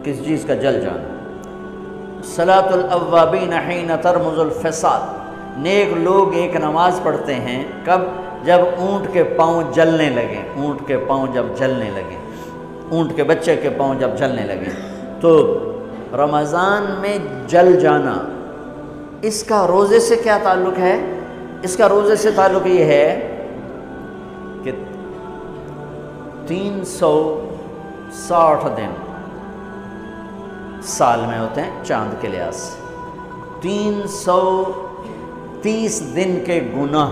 کس چیز کا جل جانا؟ صلاۃ الاوابین حین ترمز الفصال، نیک لوگ ایک نماز پڑھتے ہیں کب؟ جب اونٹ کے پاؤں جلنے لگیں، اونٹ کے پاؤں جب جلنے لگیں، اونٹ کے بچے کے پاؤں جب جلنے لگیں۔ تو رمضان میں جل جانا، اس کا روزے سے کیا تعلق ہے؟ اس کا روزے سے تعلق یہ ہے کہ 360 دن سال میں ہوتے ہیں چاند کے لحاظ سے، 330 دن کے گناہ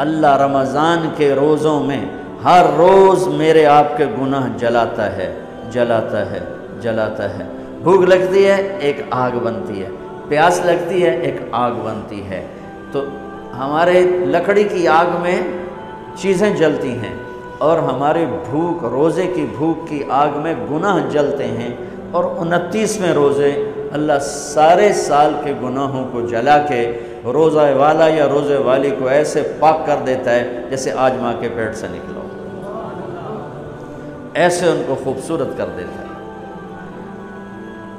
اللہ رمضان کے روزوں میں ہر روز میرے آپ کے گناہ جلاتا ہے، جلاتا ہے، جلاتا ہے۔ بھوک لگتی ہے ایک آگ بنتی ہے، پیاس لگتی ہے ایک آگ بنتی ہے۔ تو ہمارے لکڑی کی آگ میں چیزیں جلتی ہیں اور ہماری بھوک، روزے کی بھوک کی آگ میں گناہ جلتے ہیں، اور 29ویں روزے اللہ سارے سال کے گناہوں کو جلا کے روزہ والا یا روزے والی کو ایسے پاک کر دیتا ہے جیسے آج ماں کے پیٹ سے نکلو، ایسے ان کو خوبصورت کر دیتا ہے۔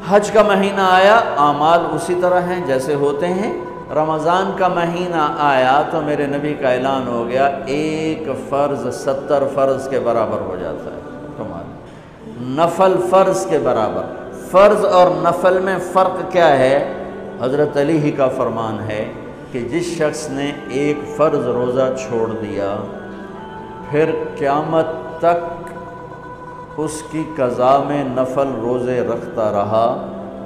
حج کا مہینہ آیا، اعمال اسی طرح ہیں جیسے ہوتے ہیں۔ رمضان کا مہینہ آیا تو میرے نبی کا اعلان ہو گیا، ایک فرض 70 فرض کے برابر ہو جاتا ہے، کمال، نفل فرض کے برابر۔ فرض اور نفل میں فرق کیا ہے؟ حضرت علی ہی کا فرمان ہے کہ جس شخص نے ایک فرض روزہ چھوڑ دیا پھر قیامت تک اس کی قضا میں نفل روزے رکھتا رہا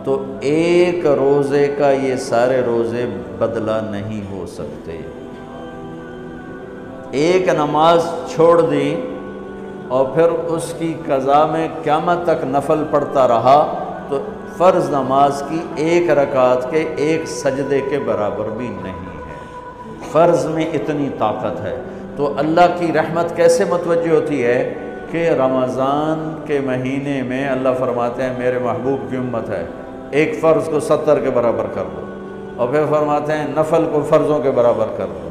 تو ایک روزے کا یہ سارے روزے بدلہ نہیں ہو سکتے۔ ایک نماز چھوڑ دی اور پھر اس کی قضا میں قیامت تک نفل پڑھتا رہا تو فرض نماز کی ایک رکعت کے ایک سجدے کے برابر بھی نہیں ہے۔ فرض میں اتنی طاقت ہے۔ تو اللہ کی رحمت کیسے متوجہ ہوتی ہے کہ رمضان کے مہینے میں اللہ فرماتے ہیں میرے محبوب کی امت ہے، ایک فرض کو 70 کے برابر کر دو، اور پھر فرماتے ہیں نفل کو فرضوں کے برابر کر دو،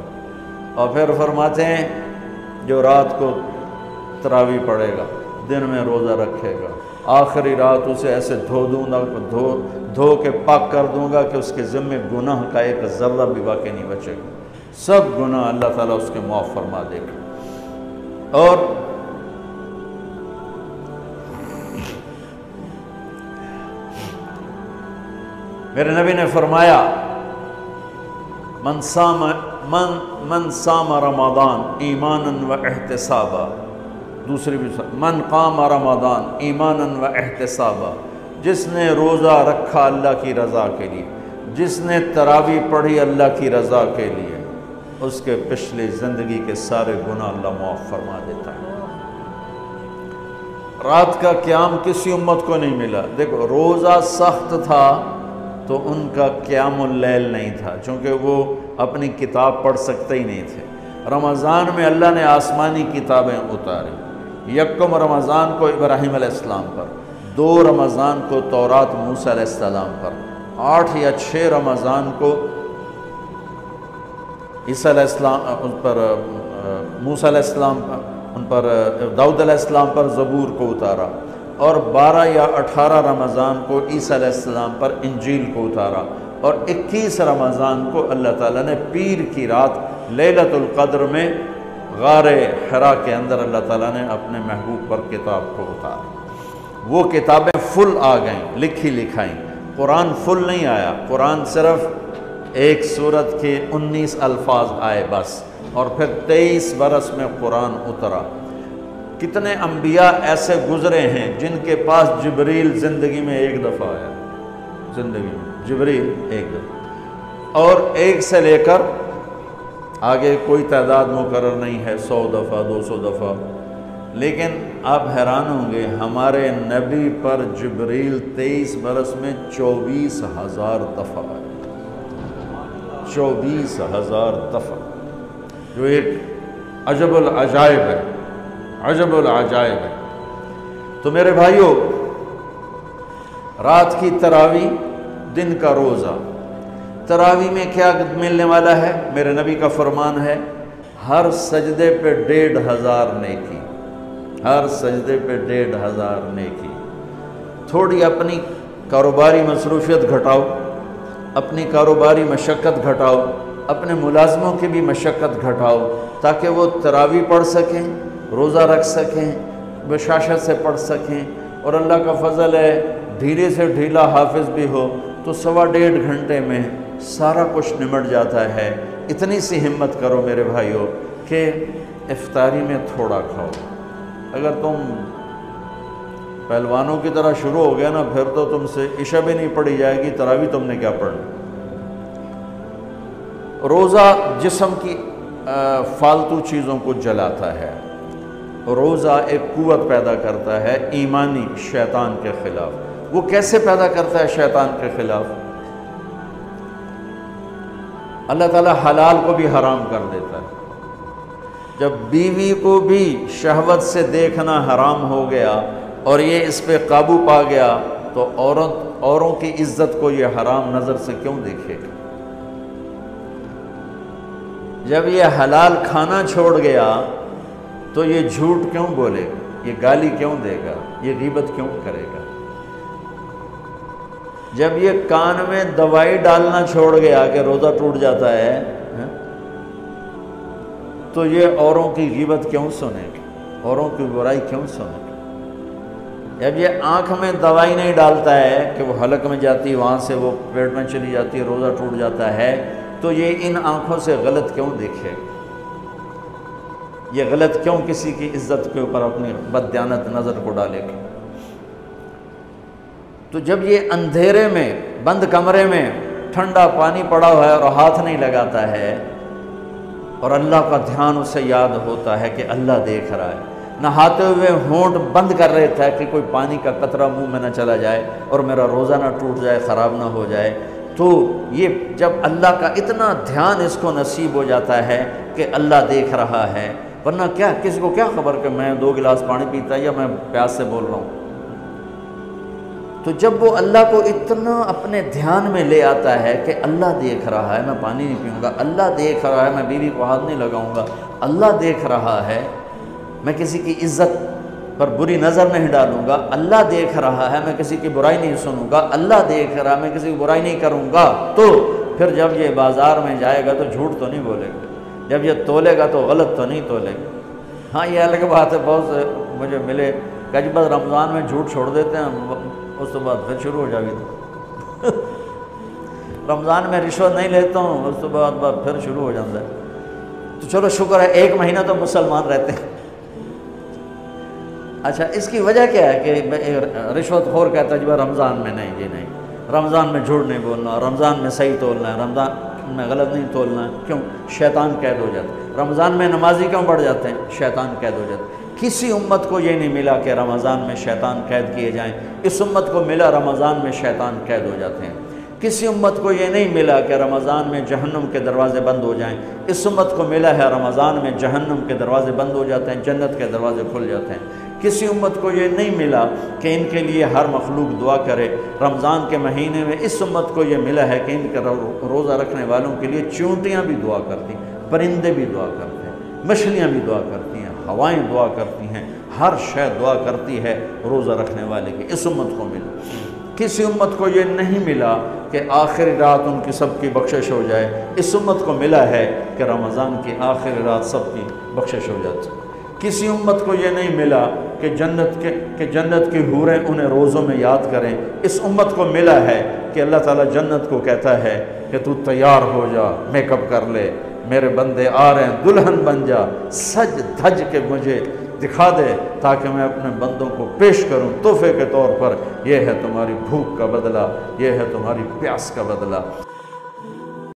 اور پھر فرماتے ہیں جو رات کو تراویح پڑھے گا، دن میں روزہ رکھے گا، آخری رات اسے ایسے دھو دوں گا، دھو کے پاک کر دوں گا کہ اس کے ذمے گناہ کا ایک ذرہ بھی باقی نہیں بچے گا، سب گناہ اللہ تعالیٰ اس کے معاف فرما دے گا۔ اور میرے نبی نے فرمایا من صام رمضان ایمانا و احتسابا، دوسری بھی من قام رمضان ایمانا و احتسابا، جس نے روزہ رکھا اللہ کی رضا کے لیے، جس نے تراویح پڑھی اللہ کی رضا کے لیے، اس کے پچھلی زندگی کے سارے گناہ اللہ معاف فرما دیتا ہے۔ رات کا قیام کسی امت کو نہیں ملا۔ دیکھو روزہ سخت تھا تو ان کا قیام اللیل نہیں تھا، چونکہ وہ اپنی کتاب پڑھ سکتے ہی نہیں تھے۔ رمضان میں اللہ نے آسمانی کتابیں اتاری، یکم رمضان کو ابراہیم علیہ السلام پر، 2 رمضان کو تورات موسیٰ علیہ السلام پر، 8 یا 6 رمضان کو عیسیٰ علیہ السلام ان پر، موسیٰ علیہ السلام ان پر، داؤد علیہ السلام پر زبور کو اتارا، اور 12 یا 18 رمضان کو عیسیٰ علیہ السلام پر انجیل کو اتارا، اور 21 رمضان کو اللہ تعالیٰ نے پیر کی رات لیلۃ القدر میں غار حرا کے اندر اللہ تعالیٰ نے اپنے محبوب پر کتاب کو اتارا۔ وہ کتابیں فل آ گئیں، لکھی لکھائیں۔ قرآن فل نہیں آیا، قرآن صرف ایک سورت کے 19 الفاظ آئے بس، اور پھر 23 برس میں قرآن اترا۔ کتنے انبیاء ایسے گزرے ہیں جن کے پاس جبریل زندگی میں ایک دفعہ آیا، زندگی میں جبریل ایک دفعہ، اور 1 سے لے کر آگے کوئی تعداد مقرر نہیں ہے، 100 دفعہ 200 دفعہ، لیکن آپ حیران ہوں گے ہمارے نبی پر جبریل 23 برس میں 24,000 دفعہ آئے، 24,000 دفعہ، جو ایک عجب العجائب ہے، عجب العجائب ہے۔ تو میرے بھائیوں، رات کی تراویح، دن کا روزہ، تراویح میں کیا ملنے والا ہے؟ میرے نبی کا فرمان ہے ہر سجدے پہ 1,500 نیکی، ہر سجدے پہ 1,500 نیکی۔ تھوڑی اپنی کاروباری مصروفیت گھٹاؤ، اپنی کاروباری مشقت گھٹاؤ، اپنے ملازموں کی بھی مشقت گھٹاؤ، تاکہ وہ تراویح پڑھ سکیں، روزہ رکھ سکیں، بشاشت سے پڑھ سکیں، اور اللہ کا فضل ہے ڈھیلے سے ڈھیلا حافظ بھی ہو تو 1.5 گھنٹے میں سارا کچھ نمٹ جاتا ہے۔ اتنی سی ہمت کرو میرے بھائیوں کہ افطاری میں تھوڑا کھاؤ۔ اگر تم پہلوانوں کی طرح شروع ہو گیا نا، پھر تو تم سے عشاء بھی نہیں پڑھی جائے گی، تراویح تم نے کیا پڑھنا۔ روزہ جسم کی فالتو چیزوں کو جلاتا ہے، روزہ ایک قوت پیدا کرتا ہے ایمانی شیطان کے خلاف۔ وہ کیسے پیدا کرتا ہے شیطان کے خلاف؟ اللہ تعالیٰ حلال کو بھی حرام کر دیتا ہے۔ جب بیوی کو بھی شہوت سے دیکھنا حرام ہو گیا اور یہ اس پہ قابو پا گیا تو اوروں کی عزت کو یہ حرام نظر سے کیوں دیکھے گا؟ جب یہ حلال کھانا چھوڑ گیا تو یہ جھوٹ کیوں بولے گا، یہ گالی کیوں دے گا، یہ غیبت کیوں کرے گا؟ جب یہ کان میں دوائی ڈالنا چھوڑ گیا کہ روزہ ٹوٹ جاتا ہے تو یہ اوروں کی غیبت کیوں سنے گا، اوروں کی برائی کیوں سنے گا؟ جب یہ آنکھ میں دوائی نہیں ڈالتا ہے کہ وہ حلق میں جاتی ہے، وہاں سے وہ پیٹ میں چلی جاتی ہے، روزہ ٹوٹ جاتا ہے، تو یہ ان آنکھوں سے غلط کیوں دیکھے گا؟ یہ غلط کیوں کسی کی عزت کے اوپر اپنی بددیانت نظر کو ڈالے گا؟ تو جب یہ اندھیرے میں بند کمرے میں ٹھنڈا پانی پڑا ہوا ہے اور ہاتھ نہیں لگاتا ہے اور اللہ کا دھیان اسے یاد ہوتا ہے کہ اللہ دیکھ رہا ہے، نہاتے ہوئے ہونٹ بند کر رہے تھے کہ کوئی پانی کا قطرہ منہ میں نہ چلا جائے اور میرا روزہ نہ ٹوٹ جائے، خراب نہ ہو جائے، تو یہ جب اللہ کا اتنا دھیان اس کو نصیب ہو جاتا ہے کہ اللہ دیکھ رہا ہے، ورنہ کیا کسی کو کیا خبر کہ میں 2 گلاس پانی پیتا یا میں پیاس سے بول رہا ہوں۔ تو جب وہ اللہ کو اتنا اپنے دھیان میں لے آتا ہے کہ اللہ دیکھ رہا ہے، میں پانی نہیں پیوں گا، اللہ دیکھ رہا ہے، میں بیوی کو ہاتھ نہیں لگاؤں گا، اللہ دیکھ رہا ہے، میں کسی کی عزت پر بری نظر نہیں ڈالوں گا، اللہ دیکھ رہا ہے، میں کسی کی برائی نہیں سنوں گا، اللہ دیکھ رہا ہے، میں کسی کی برائی نہیں کروں گا، تو پھر جب یہ بازار میں جائے گا تو جھوٹ تو نہیں بولے گا، جب یہ تولے گا تو غلط تو نہیں تولے گا۔ ہاں یہ الگ بات ہے، بہت سے مجھے ملے کہ جب بس رمضان میں جھوٹ چھوڑ دیتے ہیں، اس کے بعد پھر شروع ہو جائے گی۔ رمضان میں رشوت نہیں لیتا ہوں، اس کے بعد پھر شروع ہو جاتا ہے۔ تو چلو شکر ہے 1 مہینہ تو مسلمان رہتے ہیں۔ اچھا اس کی وجہ کیا ہے کہ رشوت خور کہتا ہے جی رمضان میں نہیں، جی نہیں، رمضان میں جھوٹ نہیں بولنا، رمضان میں صحیح تولنا ہے، رمضان میں غلط نہیں تولنا ہے۔ کیوں؟ شیطان قید ہو جاتا ہے۔ رمضان میں نمازی کیوں بڑھ جاتے ہیں؟ شیطان قید ہو جاتا ہے۔ کسی امت کو یہ نہیں ملا کہ رمضان میں شیطان قید کیے جائیں، اس امت کو ملا رمضان میں شیطان قید ہو جاتے ہیں۔ کسی امت کو یہ نہیں ملا کہ رمضان میں جہنم کے دروازے بند ہو جائیں، اس امت کو ملا ہے رمضان میں جہنم کے دروازے بند ہو جاتے ہیں، جنت کے دروازے کھل جاتے ہیں۔ کسی امت کو یہ نہیں ملا کہ ان کے لیے ہر مخلوق دعا کرے، رمضان کے مہینے میں اس امت کو یہ ملا ہے کہ ان کے روزہ رکھنے والوں کے لیے چونٹیاں بھی دعا کرتی ہیں، پرندے بھی دعا کرتے ہیں، مچھلیاں بھی دعا کرتی ہیں، ہوائیں دعا کرتی ہیں، ہر شے دعا کرتی ہے روزہ رکھنے والے کی۔ اس امت کو ملا۔ کسی امت کو یہ نہیں ملا کہ آخری رات ان کی سب کی بخشش ہو جائے، اس امت کو ملا ہے کہ رمضان کی آخری رات سب کی بخشش ہو جاتی۔ کسی امت کو یہ نہیں ملا کہ جنت کی حوریں انہیں روزوں میں یاد کریں، اس امت کو ملا ہے کہ اللہ تعالیٰ جنت کو کہتا ہے کہ تو تیار ہو جا، میک اپ کر لے، میرے بندے آ رہے ہیں، دلہن بن جا، سج دھج کے مجھے دکھا دے تاکہ میں اپنے بندوں کو پیش کروں تحفے کے طور پر۔ یہ ہے تمہاری بھوک کا بدلہ، یہ ہے تمہاری پیاس کا بدلہ۔